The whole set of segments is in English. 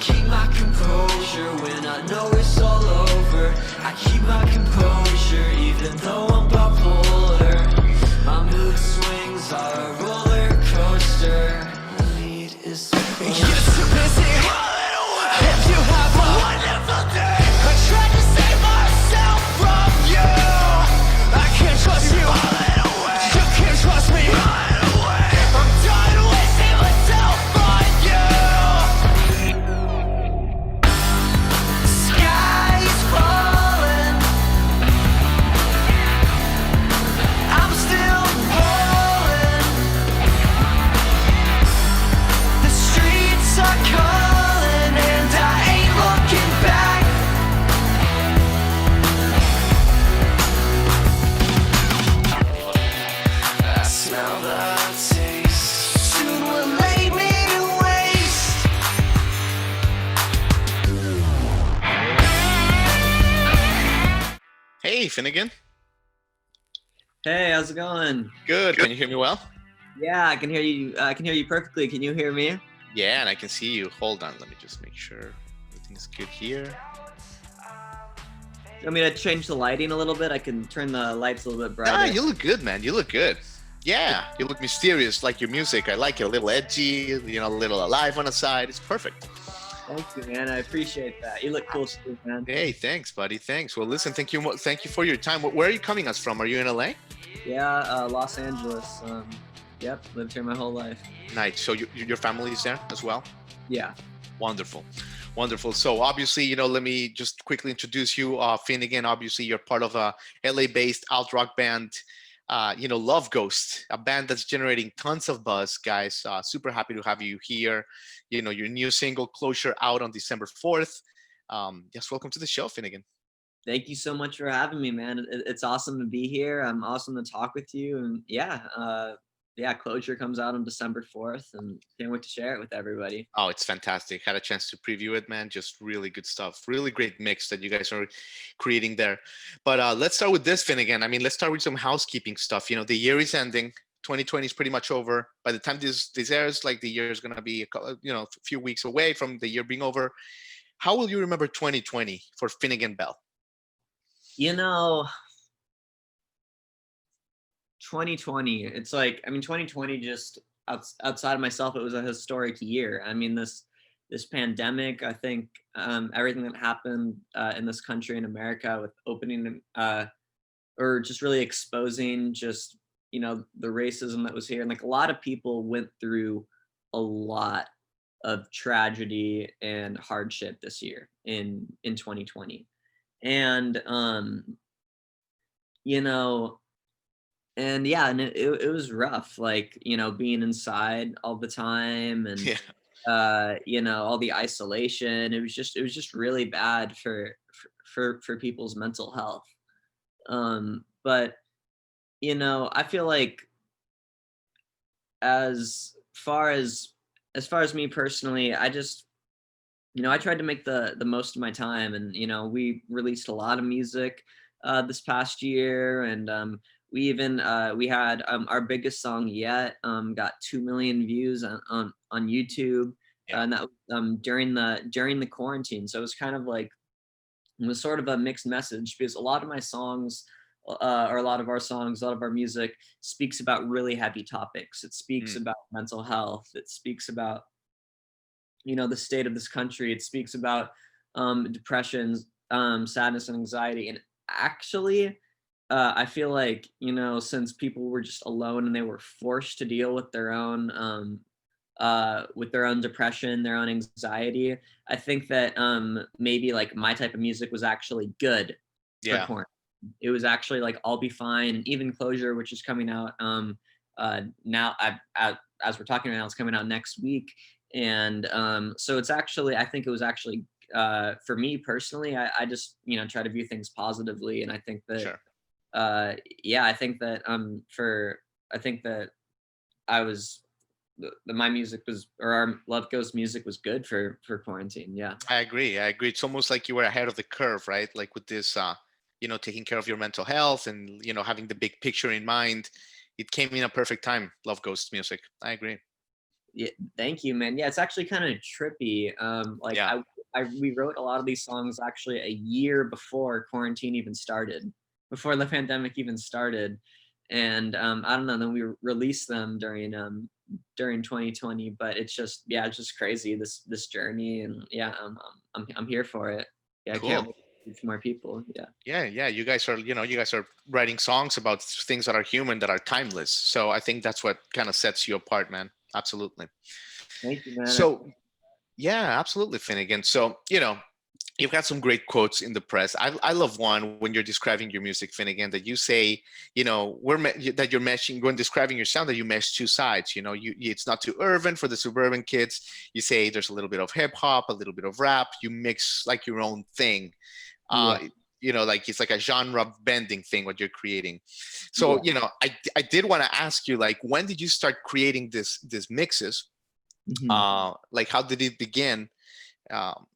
keep my composure when I know it's all over. I keep my composure even though I'm bipolar. My mood swings are a roller coaster. The need is you're too busy running away. If you have a wonderful day, I tried to save myself from you. I can't trust you. You can't trust me. I'm done wasting myself on you. Sky's falling. I'm still falling. The streets are calling and I ain't looking back. I smell the taste. Soon will lay me to waste. Hey, Finnegan. Hey, how's it going? Good. Can you hear me well? Yeah, I can hear you. I can hear you perfectly. Can you hear me? Yeah, and I can see you. Hold on. Let me just make sure everything's good here. You want me to change the lighting a little bit? I can turn the lights a little bit brighter. Ah, you look good, man. You look good. Yeah, you look mysterious, like your music. I like it. A little edgy, a little alive on the side. It's perfect. Thank you, man. I appreciate that. You look cool too, man. Hey, thanks, buddy. Thanks. Well, listen, thank you for your time. Where are you coming us from? Are you in LA? Yeah, Los Angeles. Yep, lived here my whole life. Nice. So your family is there as well? Yeah. Wonderful. Wonderful. So obviously, let me just quickly introduce you. Finnegan, obviously you're part of a LA-based alt rock band, Love Ghost, a band that's generating tons of buzz, guys. Super happy to have you here. Your new single Closure out on December 4th. Yes, welcome to the show, Finnegan. Thank you so much for having me, man. It's awesome to be here. I'm awesome to talk with you. And yeah, Closure comes out on December 4th and can't wait to share it with everybody. Oh, it's fantastic. Had a chance to preview it, man. Just really good stuff. Really great mix that you guys are creating there. But let's start with this, Finnegan. I mean, let's start with some housekeeping stuff. The year is ending. 2020 is pretty much over. By the time this airs, like the year is going to be a few weeks away from the year being over. How will you remember 2020 for Finnegan Bell? 2020, it's like, 2020 just outside of myself, it was a historic year. This pandemic, I think everything that happened in this country in America with opening or just really exposing just, the racism that was here. And like a lot of people went through a lot of tragedy and hardship this year in 2020. And, and yeah, and it was rough, like, being inside all the time and, all the isolation. It was just really bad for people's mental health. But, I feel like as far as me personally, I just, I tried to make the most of my time, and, we released a lot of music this past year, and we even we had our biggest song yet got 2 million views on YouTube, and that was during the quarantine. So it was kind of like, it was sort of a mixed message, because a lot of my songs or a lot of our songs, a lot of our music speaks about really heavy topics. It speaks about mental health. It speaks about the state of this country. It speaks about depression, sadness, and anxiety. And actually, I feel like, since people were just alone and they were forced to deal with their own depression, their own anxiety, I think that maybe like my type of music was actually good for quarantine. It was actually like I'll Be Fine, and even Closure, which is coming out now. As we're talking right now, it's coming out next week. And so it's actually, I think it was actually for me personally, I just try to view things positively, and I think that I think that I was my music was, or our Love Ghost music was good for quarantine. Yeah, I agree. It's almost like you were ahead of the curve, right? Like with this taking care of your mental health and having the big picture in mind. It came in a perfect time. Love Ghost music. I agree. Yeah, thank you, man. Yeah, it's actually kind of trippy. Like Yeah, we wrote a lot of these songs actually a year before quarantine even started, before the pandemic even started, and I don't know. Then we released them during 2020, but it's just yeah, it's just crazy this journey, and yeah, I'm here for it. Yeah, I can't cool. wait to reach more people. Yeah. Yeah, yeah. You guys are writing songs about things that are human, that are timeless. So I think that's what kind of sets you apart, man. Absolutely. Thank you, man. So yeah, absolutely, Finnegan. So, you've got some great quotes in the press. I love one when you're describing your music, Finnegan, that you say, that you're meshing when describing your sound, that you mesh two sides. It's not too urban for the suburban kids. You say there's a little bit of hip hop, a little bit of rap. You mix like your own thing. Yeah. Uh, like it's like a genre bending thing what you're creating. So, Yeah. I did want to ask you, like, when did you start creating these mixes? Mhm. Like, how did it begin? Um,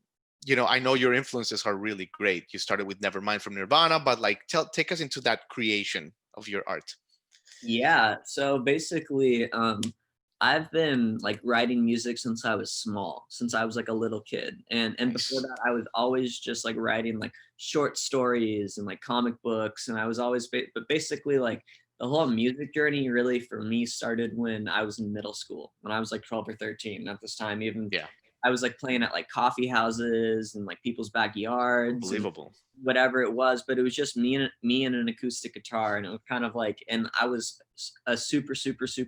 I know your influences are really great. You started with Nevermind from Nirvana, but like, take us into that creation of your art. Yeah, so basically, I've been like writing music since I was small, since I was like a little kid, and before Nice. that, I was always just like writing like short stories and like comic books, and I was always, but basically like the whole music journey really for me started when I was in middle school, when I was like 12 or 13 at this time. Even Yeah, I was like playing at like coffee houses and like people's backyards and unbelievable. whatever it was, but it was just me and an acoustic guitar, and it was kind of like, and I was a super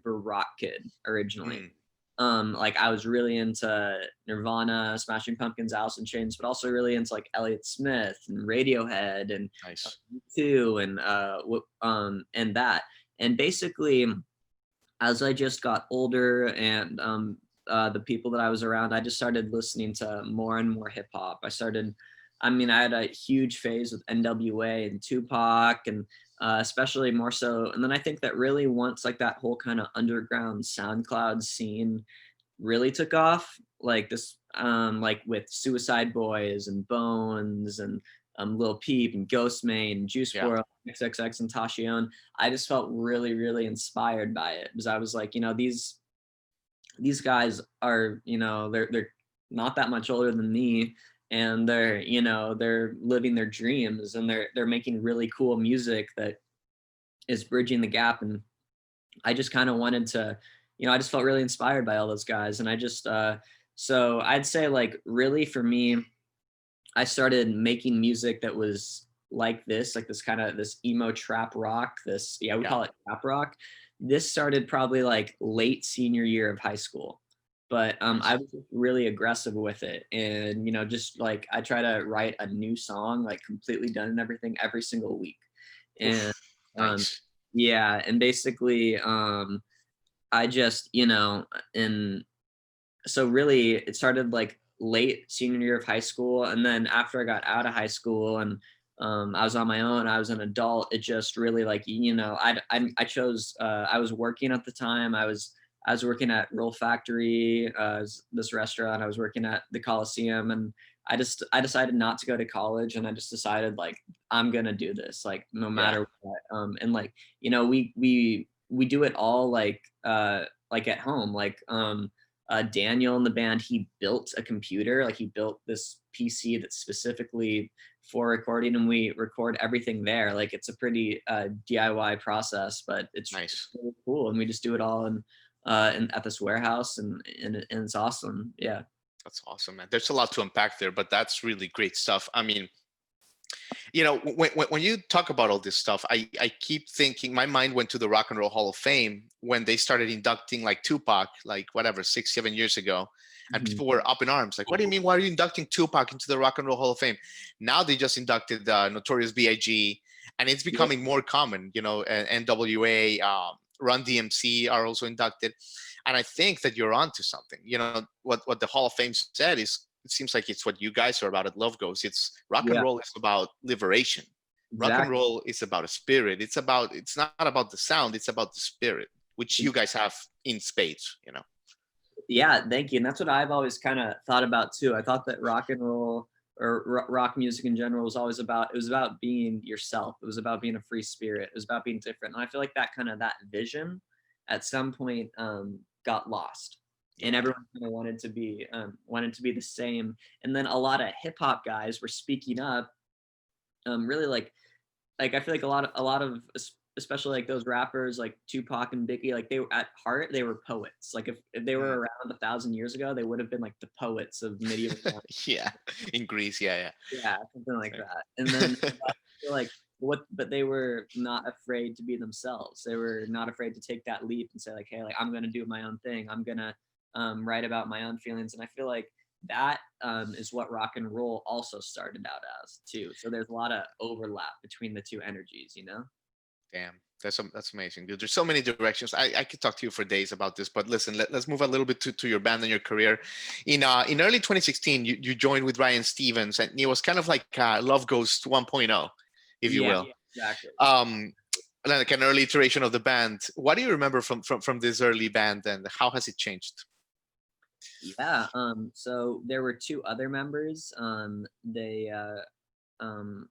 rock kid originally. Mm, Like I was really into Nirvana, Smashing Pumpkins, Alice in Chains, but also really into like Elliott Smith and Radiohead and nice. U2 and and that. And basically, as I just got older and the people that I was around, I just started listening to more and more hip hop. I mean, I had a huge phase with NWA and Tupac, and especially more so. And then I think that really once like that whole kind of underground SoundCloud scene really took off, like this, like with Suicide Boys and Bones and Lil Peep and Ghostmane and Juice Yeah, WRLD, XXX and Tashion. I just felt really inspired by it because I was like, these guys are, they're not that much older than me, and they're living their dreams, and they're making really cool music that is bridging the gap. And I just kind of wanted to, I just felt really inspired by all those guys. And I just, so I'd say like really for me, I started making music that was like this kind of this emo trap rock, yeah, we yeah. call it trap rock. This started probably like late senior year of high school. But I Nice. was really aggressive with it. And, just like I try to write a new song, like completely done and everything every single week. And Oof, um, nice. yeah, and basically, I just, and so really it started like late senior year of high school. And then after I got out of high school and I was on my own, I was an adult. It just really like, I chose, I was working at the time. I was working at Roll Factory, this restaurant. I was working at the Coliseum, and I decided not to go to college, and I just decided like I'm gonna do this like no Yeah, matter what. And like we do it all like at home. Like Daniel in the band, he built a computer, like he built this PC that's specifically for recording, and we record everything there. Like it's a pretty DIY process, but it's nice. really cool, and we just do it all in at this warehouse, and it's awesome. Yeah. That's awesome, man. There's a lot to unpack there, but that's really great stuff. I mean, when you talk about all this stuff, I keep thinking, my mind went to the Rock and Roll Hall of Fame when they started inducting like Tupac, like whatever, 6, 7 years ago. And Mhm. people were up in arms, like, what do you mean? Why are you inducting Tupac into the Rock and Roll Hall of Fame? Now they just inducted Notorious B.I.G., and it's Yeah. becoming more common. NWA, Run DMC are also inducted. And I think that you're onto something. What the Hall of Fame said is, it seems like it's what you guys are about at Love Goes. It's rock and Yeah. roll is about liberation. Rock and Exactly. roll is about a spirit. It's not about the sound, it's about the spirit, which you guys have in spades. Yeah, thank you. And that's what I've always kind of thought about too. I thought that rock and roll or rock music in general was always it was about being yourself. It was about being a free spirit. It was about being different. And I feel like that vision at some point got lost. and Yeah. everyone kind of wanted to be the same. And then a lot of hip hop guys were speaking up, really like I feel like especially like those rappers like Tupac and Biggie, like they were at heart, they were poets. Like if they Mm. were around 1,000 years ago, they would have been like the poets of medieval times. Yeah. In Greece. Yeah. Yeah, something like Yeah. that. And then I feel like but they were not afraid to be themselves. They were not afraid to take that leap and say like, hey, like I'm gonna do my own thing. I'm gonna write about my own feelings. And I feel like that is what rock and roll also started out as too. So there's a lot of overlap between the two energies, you know? Damn, that's amazing, dude. There's so many directions. I could talk to you for days about this, but listen, let's move a little bit to your band and your career. In early 2016, you joined with Ryan Stevens, and it was kind of like Love Ghost 1.0, if you Yeah, will. exactly. Like an early iteration of the band. What do you remember from this early band, and how has it changed? Yeah. So there were two other members. They um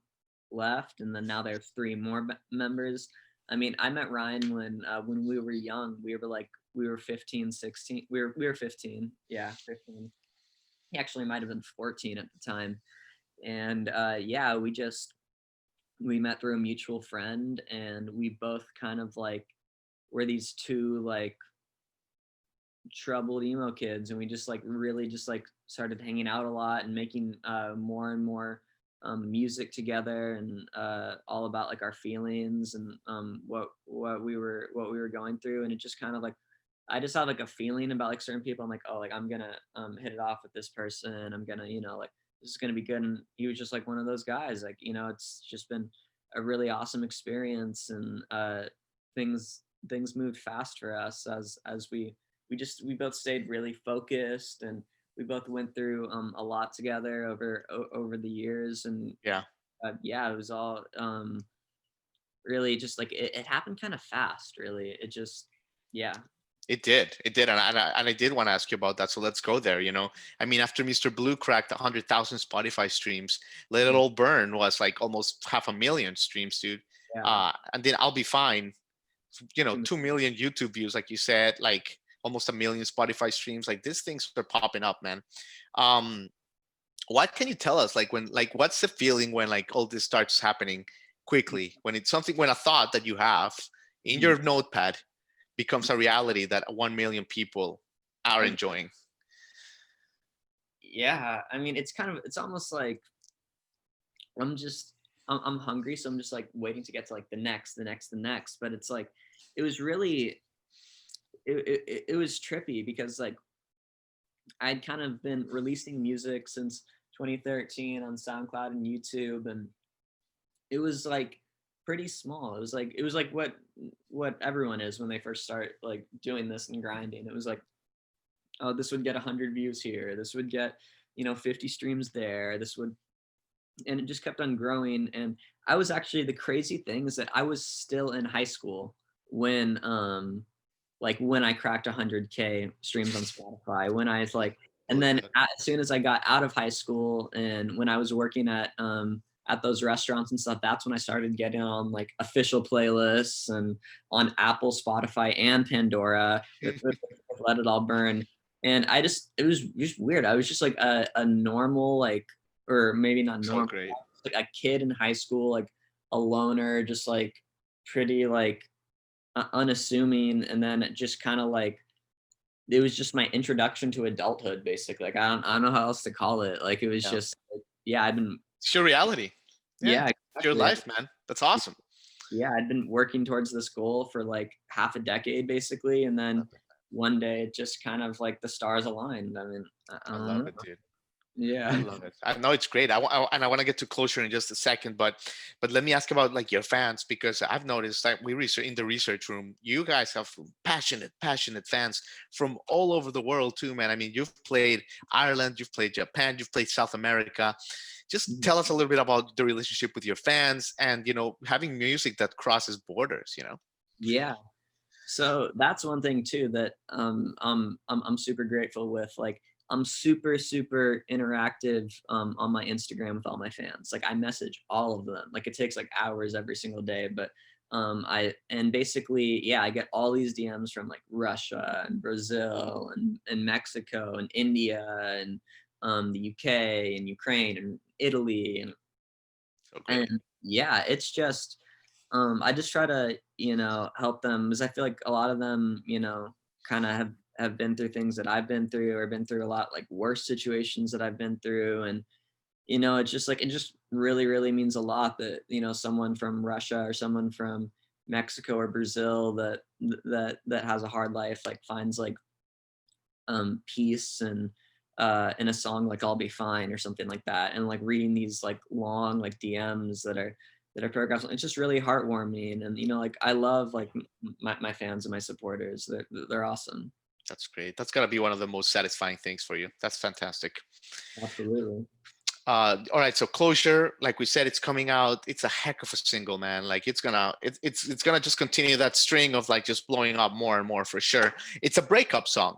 left, and then now there's three more members. I mean, I met Ryan when we were young. We were 15, 16. We were 15. Yeah, 15. He actually might have been 14 at the time. And yeah, we met through a mutual friend, and we both kind of like were these two like troubled emo kids, and we just like really just like started hanging out a lot and making more and more music together, and all about like our feelings and what we were going through. And it just kind of like I just had like a feeling about like certain people. I'm like, oh, like I'm gonna hit it off with this person. I'm gonna, like this is gonna be good. And he was just like one of those guys. Like, it's just been a really awesome experience, and things moved fast for us as we both stayed really focused, and we both went through a lot together over the years. And Yeah. yeah, it was all really just like it happened kind of fast, really. It just, yeah. It did, and I did want to ask you about that. So let's go there. I mean, after Mr. Blue cracked 100,000 Spotify streams, Let It Mhm. All Burn was like almost 500,000 streams, dude. Yeah. And then I'll Be Fine, 2 million YouTube views, like you said, like almost 1 million Spotify streams. Like these things are popping up, man. Um, what can you tell us? Like what's the feeling when like all this starts happening quickly? When a thought that you have in Mhm. your notepad becomes a reality that 1 million people are enjoying. Yeah, I mean, it's almost like I'm hungry, so I'm just like waiting to get to like the next. But it's like it was really it was trippy, because like I'd kind of been releasing music since 2013 on SoundCloud and YouTube, and it was like pretty small. It was like what everyone is when they first start like doing this and grinding. It was like, oh, this would get 100 views here, this would get 50 streams there, this would, and it just kept on growing. And I was actually, the crazy thing is that I was still in high school when I cracked 100K streams on Spotify, when I was like, and then as soon as I got out of high school and when I was working at those restaurants and stuff, that's when I started getting on like official playlists and on Apple, Spotify, and Pandora with Let It All Burn. And it was just weird. I was just like a normal, like, or maybe not So normal, great. like a kid in high school, like a loner, just like pretty like unassuming. And then it just kind of like it was just my introduction to adulthood, basically. Like I don't know how else to call it. Like it was Yeah. just like, yeah, I've been, It's your reality. Yeah. yeah, It's your exactly. life, man. That's awesome. Yeah, I'd been working towards this goal for like half a decade, basically. And then one day it just kind of like the stars aligned. I mean, I I don't love know. it, dude. I Yeah. love it. I know it's great. And I want to get to closure in just a second, but let me ask about like your fans, because I've noticed that we research in the research room, you guys have passionate fans from all over the world too, man. I mean, you've played Ireland, you've played Japan, you've played South America. Just tell us a little bit about the relationship with your fans, and having music that crosses borders. Yeah. So that's one thing too that I'm super grateful with. Like I'm super interactive on my Instagram with all my fans. Like I message all of them. Like it takes like hours every single day, but And basically, yeah, I get all these DMs from like Russia and Brazil and Mexico and India and the UK and Ukraine and Italy So and great. yeah, it's just I just try to, help them because I feel like a lot of them, kind of have been through things that I've been through or been through a lot like worse situations that I've been through. And, it's just like it just really, really means a lot that, someone from Russia or someone from Mexico or Brazil that has a hard life like finds like peace and in a song like I'll Be Fine or something like that. And like reading these like long like DMs that are paragraphs, it's just really heartwarming. And like I love like my fans and my supporters. They're awesome. That's great. That's gotta be one of the most satisfying things for you. That's fantastic. Absolutely. All right, so Closure, like we said, it's coming out. It's a heck of a single, man. Like it's gonna just continue that string of like just blowing up more and more for sure. It's a breakup song.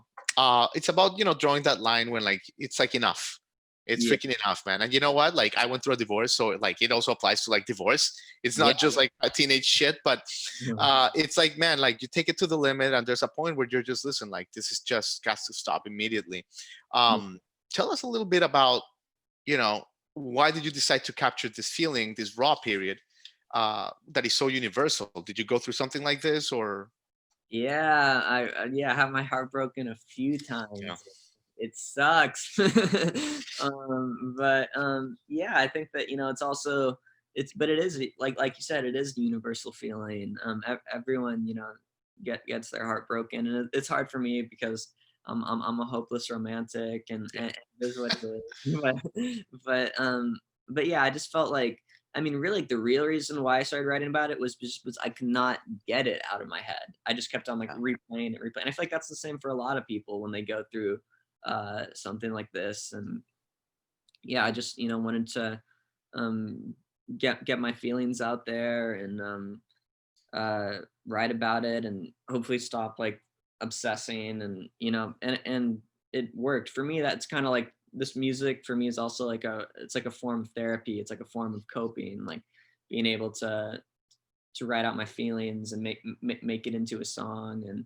It's about drawing that line when like it's like enough. It's Yeah. freaking enough, man. And you know what? Like I went through a divorce, so like it also applies to like divorce. It's Yeah. not just like a teenage shit, but it's like, man, like you take it to the limit, and there's a point where you're just listen, like this is just got to stop immediately. Tell us a little bit about you know why did you decide to capture this feeling, this raw period that is so universal? Did you go through something like this, or Yeah, I have my heart broken a few yeah, times. It sucks. But yeah, I think that it's also but it is like you said, it is the universal feeling. Everyone gets their heart broken, and it's hard for me because I'm a hopeless romantic, and it is what it is. But yeah, I just felt like I mean, really, the real reason why I started writing about it was I could not get it out of my head. I just kept on like yeah, replaying it, replaying. I feel like that's the same for a lot of people when they go through something like this. And yeah, I just wanted to um, get my feelings out there and write about it, and hopefully stop like obsessing and and it worked for me. That's kind of like this music for me is also like it's like a form of therapy. It's like a form of coping, like being able to write out my feelings and make it into a song.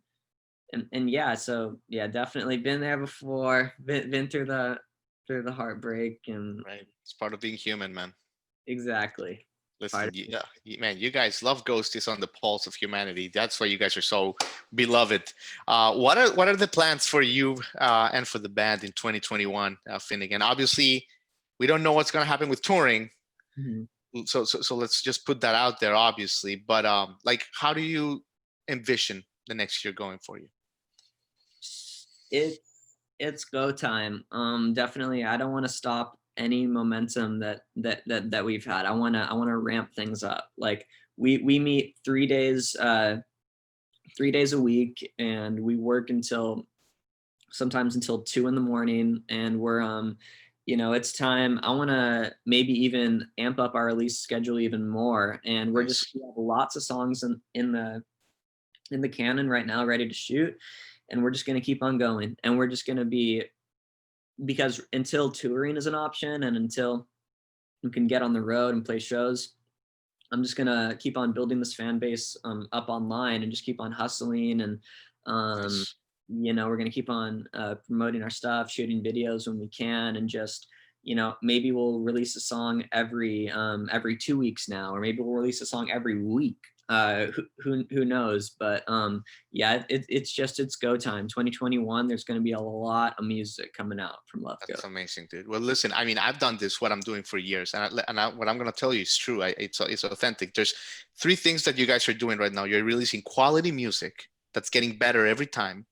And yeah, so yeah, definitely been there before, been through the heartbreak. And right, it's part of being human, man. exactly. Part Listen, yeah, man, you guys love Ghost is on the pulse of humanity. That's why you guys are so beloved. What are the plans for you and for the band in 2021, Finnegan? Obviously, we don't know what's going to happen with touring, Mhm. so let's just put that out there, obviously. But like, how do you envision the next year going for you? It's it's go time. Definitely, I don't want to stop any momentum that we've had. I want to ramp things up. Like we meet 3 days a week, and we work until sometimes until 2 in the morning. And we're it's time. I want to maybe even amp up our release schedule even more. And Nice. we have lots of songs in the canon right now, ready to shoot. And we're just going to keep on going. And we're just going to be because until touring is an option and until we can get on the road and play shows, I'm just gonna keep on building this fan base up online and just keep on hustling. And um, Nice. we're gonna keep on promoting our stuff, shooting videos when we can, and just maybe we'll release a song every 2 weeks now, or maybe we'll release a song every week. Who knows? But yeah, it's go time. 2021. There's gonna be a lot of music coming out from Love Go. That's amazing, dude. Well, listen, I mean, I've done this, what I'm doing for years, what I'm going to tell you is true. It's authentic. There's three things that you guys are doing right now. You're releasing quality music that's getting better every time.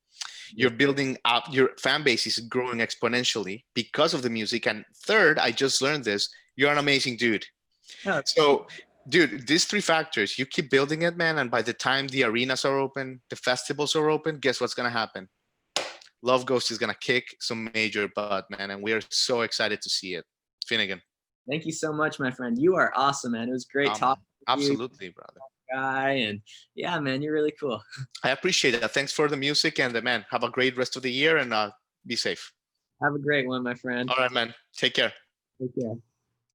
Yeah. You're building up, your fan base is growing exponentially because of the music. And third, I just learned this, you're an amazing dude. Yeah. So, dude, these three factors, you keep building it, man. And by the time the arenas are open, the festivals are open, guess what's going to happen? Love Ghost is gonna kick some major butt, man, and we are so excited to see it. Finnegan, Thank you so much, my friend. You are awesome, man. It was great talking with you, absolutely, brother. guy. And yeah, man, you're really cool. I appreciate it. Thanks for the music, and man, have a great rest of the year, and be safe. Have a great one, my friend. All right, man. Take care. Take care.